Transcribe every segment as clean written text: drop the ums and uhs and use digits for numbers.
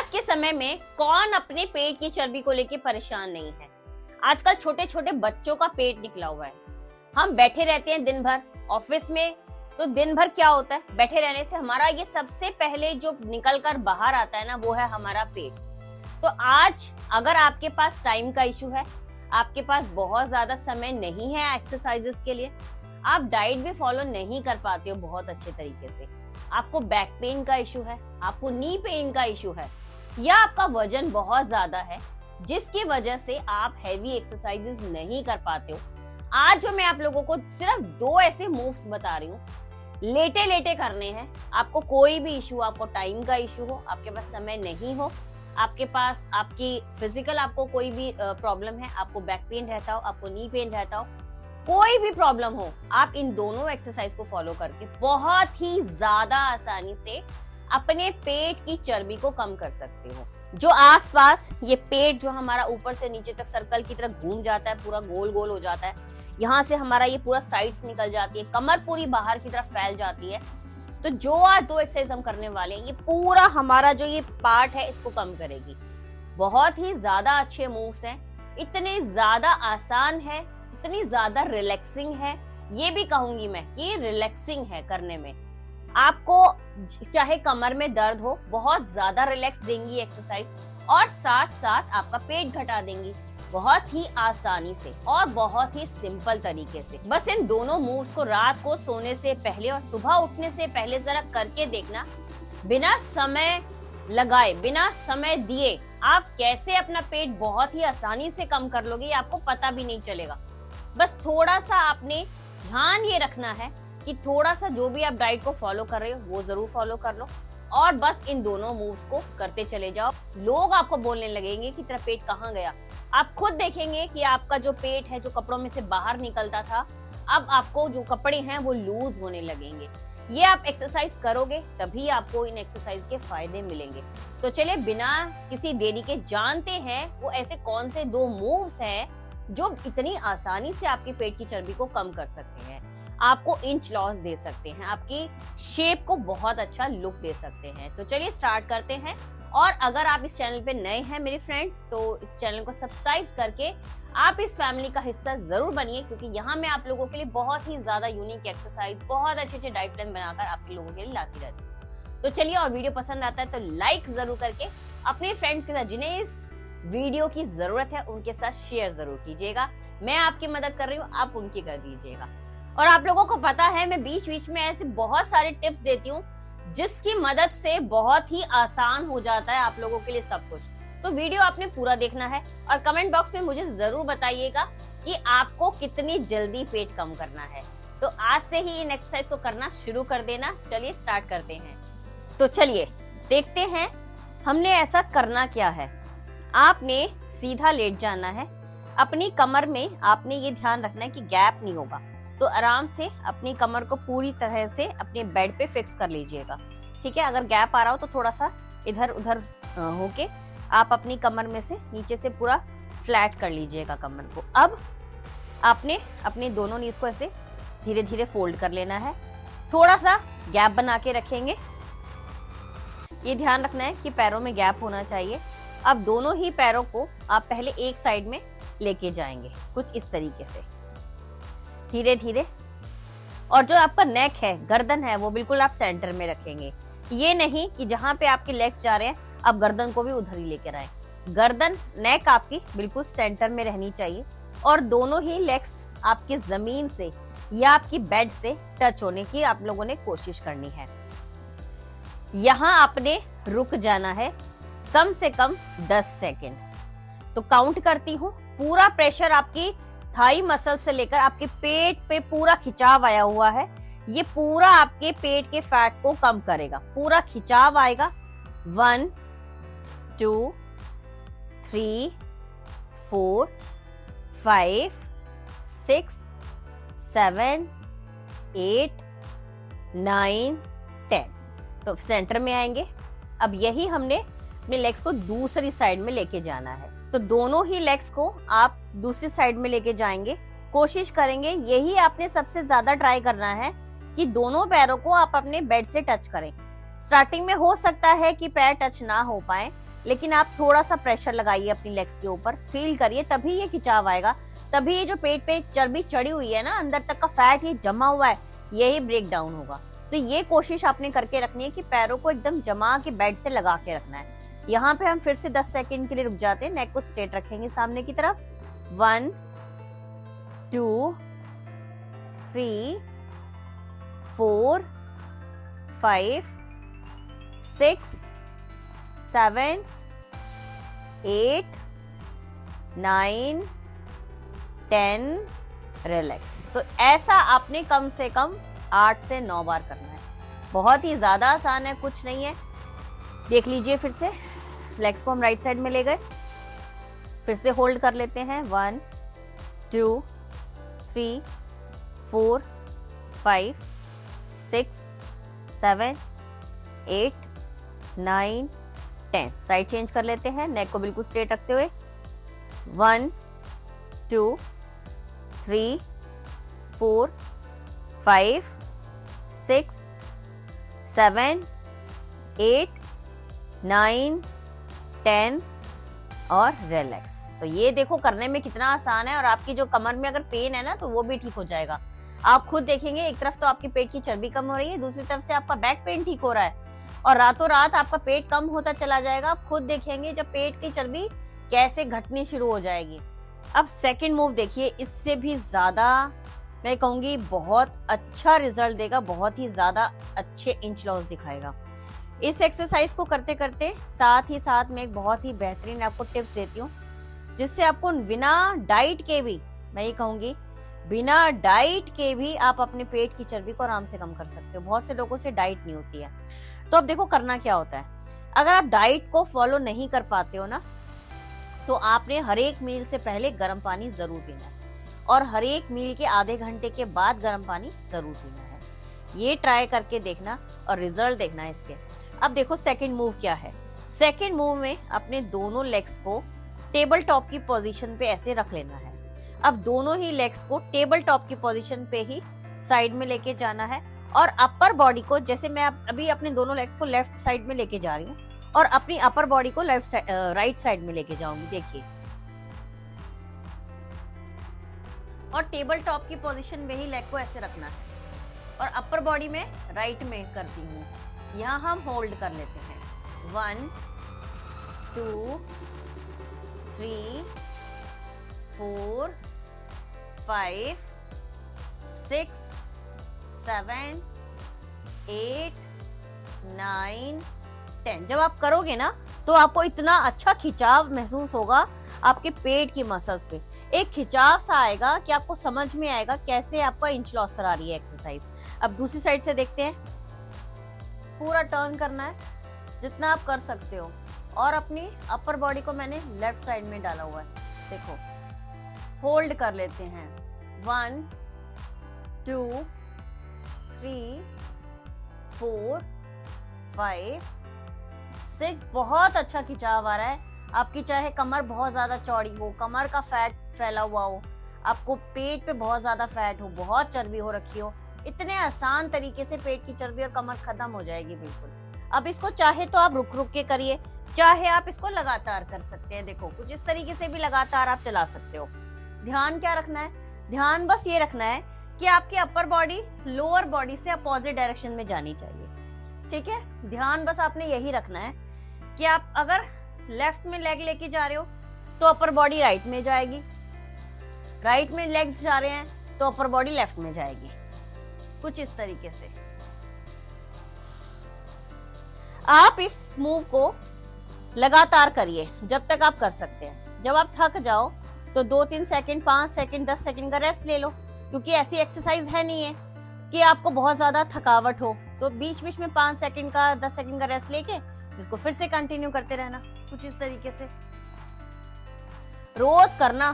आज के समय में कौन अपने पेट की चर्बी को लेकर परेशान नहीं है। आजकल छोटे छोटे बच्चों का पेट निकला हुआ है। हम बैठे रहते हैं दिन भर ऑफिस में, तो दिन भर क्या होता है, बैठे रहने से हमारा ये सबसे पहले जो निकल कर बाहर आता है ना, वो है हमारा पेट। तो आज अगर आपके पास टाइम का इशू है, आपके पास बहुत ज्यादा समय नहीं है एक्सरसाइजेस के लिए, आप डाइट भी फॉलो नहीं कर पाते हो बहुत अच्छे तरीके से, आपको बैक पेन का इशू है, आपको नी पेन का इशू है, या आपका वजन बहुत ज्यादा है जिसकी वजह से आप हैवी एक्सरसाइजेस नहीं कर पाते हो, आज जो मैं आप लोगों को सिर्फ 2 ऐसे मूव्स बता रही हूँ, लेटे लेटे करने हैं। आपको कोई भी इशू, आपको टाइम का इशू हो, आपके पास समय नहीं हो, आपके पास आपकी फिजिकल आपको कोई भी प्रॉब्लम है, आपको बैक पेन रहता हो, आपको नी पेन रहता हो, कोई भी प्रॉब्लम हो, आप इन दोनों एक्सरसाइज को फॉलो करके बहुत ही ज्यादा आसानी से अपने पेट की चर्बी को कम कर सकते हो। जो आसपास ये पेट जो हमारा ऊपर से नीचे तक सर्कल की तरह घूम जाता है, पूरा गोल गोल हो जाता है, यहाँ से हमारा ये पूरा साइड्स निकल जाती है, कमर पूरी बाहर की तरफ फैल जाती है, तो जो आज 2 एक्सरसाइज हम करने वाले हैं, ये पूरा हमारा जो ये पार्ट है इसको कम करेगी। बहुत ही ज्यादा अच्छे मूव्स हैं, इतने ज्यादा आसान है, इतनी ज्यादा रिलैक्सिंग है, ये भी कहूंगी मैं कि रिलैक्सिंग है करने में। आपको चाहे कमर में दर्द हो, बहुत ज्यादा रिलैक्स देंगी एक्सरसाइज, और साथ साथ आपका पेट घटा देंगी बहुत ही आसानी से और बहुत ही सिंपल तरीके से। बस इन दोनों मूव्स को रात को सोने से पहले और सुबह उठने से पहले जरा करके देखना, बिना समय लगाए, बिना समय दिए आप कैसे अपना पेट बहुत ही आसानी से कम कर लोगे, ये आपको पता भी नहीं चलेगा। बस थोड़ा सा आपने ध्यान ये रखना है कि थोड़ा सा जो भी आप डाइट को फॉलो कर रहे हो वो जरूर फॉलो कर लो, और बस इन दोनों मूव्स को करते चले जाओ। लोग आपको बोलने लगेंगे कि तेरा पेट कहाँ गया। आप खुद देखेंगे कि आपका जो पेट है, जो कपड़ों में से बाहर निकलता था, अब आपको जो कपड़े हैं वो लूज होने लगेंगे। ये आप एक्सरसाइज करोगे तभी आपको इन एक्सरसाइज के फायदे मिलेंगे। तो चलिए बिना किसी देरी के जानते हैं वो ऐसे कौन से 2 मूव्स हैं जो इतनी आसानी से आपके पेट की चर्बी को कम कर सकते हैं, आपको इंच लॉस दे सकते हैं, आपकी शेप को बहुत अच्छा लुक दे सकते हैं। तो चलिए स्टार्ट करते हैं। और अगर आप इस चैनल पे नए हैं मेरे फ्रेंड्स, तो इस चैनल को सब्सक्राइब करके आप इस फैमिली का हिस्सा जरूर बनिए, क्योंकि यहाँ मैं आप लोगों के लिए बहुत ही ज्यादा यूनिक एक्सरसाइज, बहुत अच्छे डाइट प्लान बनाकर आपके लोगों के लिए लाती रहती हूँ। तो चलिए, और वीडियो पसंद आता है तो लाइक जरूर करके अपने फ्रेंड्स के साथ, जिन्हें इस वीडियो की जरूरत है, उनके साथ शेयर जरूर कीजिएगा। मैं आपकी मदद कर रही हूँ, आप उनकी कर दीजिएगा। और आप लोगों को पता है मैं बीच बीच में ऐसे बहुत सारे टिप्स देती हूँ जिसकी मदद से बहुत ही आसान हो जाता है आप लोगों के लिए सब कुछ। तो वीडियो आपने पूरा देखना है और कमेंट बॉक्स में मुझे जरूर बताइएगा कि आपको कितनी जल्दी पेट कम करना है। तो आज से ही इन एक्सरसाइज को करना शुरू कर देना। चलिए स्टार्ट करते हैं। तो चलिए देखते हैं हमने ऐसा करना क्या है। आपने सीधा लेट जाना है, अपनी कमर में आपने ये ध्यान रखना है कि गैप नहीं होगा, तो आराम से अपनी कमर को पूरी तरह से अपने बेड पे फिक्स कर लीजिएगा। ठीक है, अगर गैप आ रहा हो तो थोड़ा सा इधर उधर होके आप अपनी कमर में से नीचे से पूरा फ्लैट कर लीजिएगा कमर को। अब आपने अपने दोनों नीज को ऐसे धीरे धीरे फोल्ड कर लेना है, थोड़ा सा गैप बना के रखेंगे। ये ध्यान रखना है कि पैरों में गैप होना चाहिए। अब दोनों ही पैरों को आप पहले एक साइड में लेके जाएंगे, कुछ इस तरीके से धीरे धीरे। और जो आपका नेक है, गर्दन है, वो बिल्कुल आप सेंटर में रखेंगे। ये नहीं कि जहां पे आपके लेग्स जा रहे हैं आप गर्दन को भी उधर ही लेकर आए। गर्दन, नेक आपकी बिल्कुल सेंटर में रहनी चाहिए, और दोनों ही लेग्स आपकी जमीन से या आपकी बेड से टच होने की आप लोगों ने कोशिश करनी है। यहाँ आपने रुक जाना है कम से कम 10 सेकेंड। तो काउंट करती हूँ, पूरा प्रेशर आपकी थाई मसल से लेकर आपके पेट पे पूरा खिंचाव आया हुआ है, ये पूरा आपके पेट के फैट को कम करेगा, पूरा खिंचाव आएगा। 1 2 3 4 5 6 7 8 9 10। तो सेंटर में आएंगे। अब यही हमने अपने लेग्स को दूसरी साइड में लेके जाना है, तो दोनों ही लेग्स को आप दूसरी साइड में लेके जाएंगे। कोशिश करेंगे, यही आपने सबसे ज्यादा ट्राई करना है कि दोनों पैरों को आप अपने बेड से टच करें। स्टार्टिंग में हो सकता है कि पैर टच ना हो पाए, लेकिन आप थोड़ा सा प्रेशर लगाइए अपनी लेग्स के ऊपर, फील करिए, तभी ये खिंचाव आएगा, तभी ये जो पेट पे चर्बी चढ़ी हुई है ना, अंदर तक का फैट ये जमा हुआ है, यही ब्रेक डाउन होगा। तो ये कोशिश आपने करके रखनी है कि पैरों को एकदम जमा के बेड से लगा के रखना है। यहाँ पे हम फिर से 10 सेकंड के लिए रुक जाते हैं, नेक को स्ट्रेट रखेंगे सामने की तरफ। 1 2 3 4 5 6 7 8 9 10 रिलैक्स। तो ऐसा आपने कम से कम 8 से 9 बार करना है। बहुत ही ज्यादा आसान है, कुछ नहीं है। देख लीजिए फिर से, लेग्स को हम राइट साइड में ले गए, फिर से होल्ड कर लेते हैं। 1 2 3 4 5 6 7 8 9 10। साइड चेंज कर लेते हैं, नेक को बिल्कुल स्ट्रेट रखते हुए। 1 2 3 4 5 6 7 8 9 10 और रिलैक्स। तो ये देखो करने में कितना आसान है, और आपकी जो कमर में अगर पेन है ना तो वो भी ठीक हो जाएगा। आप खुद देखेंगे, एक तरफ तो आपकी पेट की चर्बी कम हो रही है, दूसरी तरफ से आपका बैक पेन ठीक हो रहा है, और रातों रात आपका पेट कम होता चला जाएगा। आप खुद देखेंगे जब पेट की चर्बी कैसे घटनी शुरू हो जाएगी। अब सेकंड मूव देखिए, इससे भी ज्यादा मैं कहूंगी बहुत अच्छा रिजल्ट देगा, बहुत ही ज्यादा अच्छे इंच लॉस दिखाएगा। इस एक्सरसाइज को करते करते साथ ही साथ मैं एक बहुत ही बेहतरीन आपको टिप्स देती हूँ, जिससे आपको बिना डाइट के भी, मैं ये कहूंगी बिना डाइट के भी आप अपने पेट की चर्बी को आराम से कम कर सकते हो। बहुत से लोगों से डाइट नहीं होती है। तो अब देखो करना क्या होता है। अगर आप डाइट को फॉलो नहीं कर पाते हो ना, तो आपने हर एक मील से पहले गर्म पानी जरूर पीना है, और हर एक मील के आधे घंटे के बाद गर्म पानी जरूर पीना है। ये ट्राई करके देखना और रिजल्ट देखना इसके। अब देखो सेकंड मूव क्या है। सेकंड मूव में अपने दोनों लेग्स को टेबल टॉप की पोजीशन पे ऐसे रख लेना है। अब दोनों ही लेग्स को टेबल टॉप की पोजीशन पे ही साइड में लेके जाना है, और अपर बॉडी को, जैसे मैं अभी अपने दोनों लेग्स को लेफ्ट साइड में लेके जा रही हूँ, और अपनी अपर बॉडी को राइट साइड में लेके जाऊंगी। देखिए, और टेबल टॉप की पोजीशन में ही लेग को ऐसे रखना है, और अपर बॉडी में राइट में करती हूँ। यहाँ हम होल्ड कर लेते हैं। 1 2 3 4 5 6 7 8 9 10। जब आप करोगे ना तो आपको इतना अच्छा खिंचाव महसूस होगा आपके पेट की मसल्स पे। एक खिंचाव सा आएगा कि आपको समझ में आएगा कैसे आपका इंच लॉस करा रही है एक्सरसाइज। अब दूसरी साइड से देखते हैं। पूरा टर्न करना है जितना आप कर सकते हो, और अपनी अपर बॉडी को मैंने लेफ्ट साइड में डाला हुआ है। देखो, होल्ड कर लेते हैं। 1 2 3 4 5 6। बहुत अच्छा खिंचाव आ रहा है। आपकी चाहे कमर बहुत ज्यादा चौड़ी हो, कमर का फैट फैला हुआ हो, आपको पेट पे बहुत ज्यादा फैट हो, बहुत चर्बी हो रखी हो, इतने आसान तरीके से पेट की चर्बी और कमर खत्म हो जाएगी बिल्कुल। अब इसको चाहे तो आप रुक रुक के करिए, चाहे आप इसको लगातार कर सकते हैं। देखो, कुछ इस तरीके से भी लगातार आप चला सकते हो। ध्यान क्या रखना है? ध्यान बस ये रखना है कि आपकी अपर बॉडी लोअर बॉडी से अपोजिट डायरेक्शन में जानी चाहिए। ठीक है, ध्यान बस आपने यही रखना है कि आप अगर लेफ्ट में लेग लेके जा रहे हो तो अपर बॉडी राइट में जाएगी, राइट में लेग्स जा रहे हैं तो अपर बॉडी लेफ्ट में जाएगी, कुछ इस तरीके से। आप इस मूव को लगातार करिए जब तक आप कर सकते हैं। जब आप थक जाओ तो 2-3 सेकंड, 5 सेकंड, 10 सेकंड का रेस्ट ले लो, क्योंकि ऐसी एक्सरसाइज है नहीं है कि आपको बहुत ज्यादा थकावट हो। तो बीच बीच में 5 सेकंड का, 10 सेकंड का रेस्ट लेके इसको फिर से कंटिन्यू करते रहना, कुछ इस तरीके से रोज करना,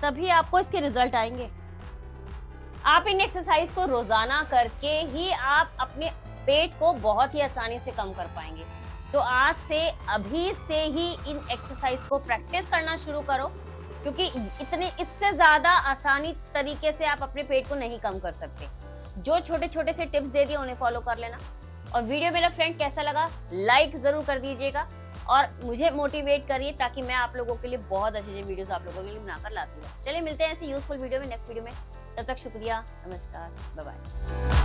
तभी आपको इसके रिजल्ट आएंगे। आप इन एक्सरसाइज को रोजाना करके ही आप अपने पेट को बहुत ही आसानी से कम कर पाएंगे। तो आज से, अभी से ही इन एक्सरसाइज को प्रैक्टिस करना शुरू करो, क्योंकि इससे ज्यादा आसानी तरीके से आप अपने पेट को नहीं कम कर सकते। जो छोटे छोटे से टिप्स दे दिए उन्हें फॉलो कर लेना। और वीडियो मेरा फ्रेंड कैसा लगा लाइक जरूर कर दीजिएगा, और मुझे मोटिवेट करिए ताकि मैं आप लोगों के लिए बहुत अच्छे अच्छे वीडियोस आप लोगों के लिए बनाकर लाती हूँ। चलिए मिलते हैं ऐसे यूजफुल वीडियो में नेक्स्ट वीडियो में, तब तक शुक्रिया, नमस्कार, बाय बाय।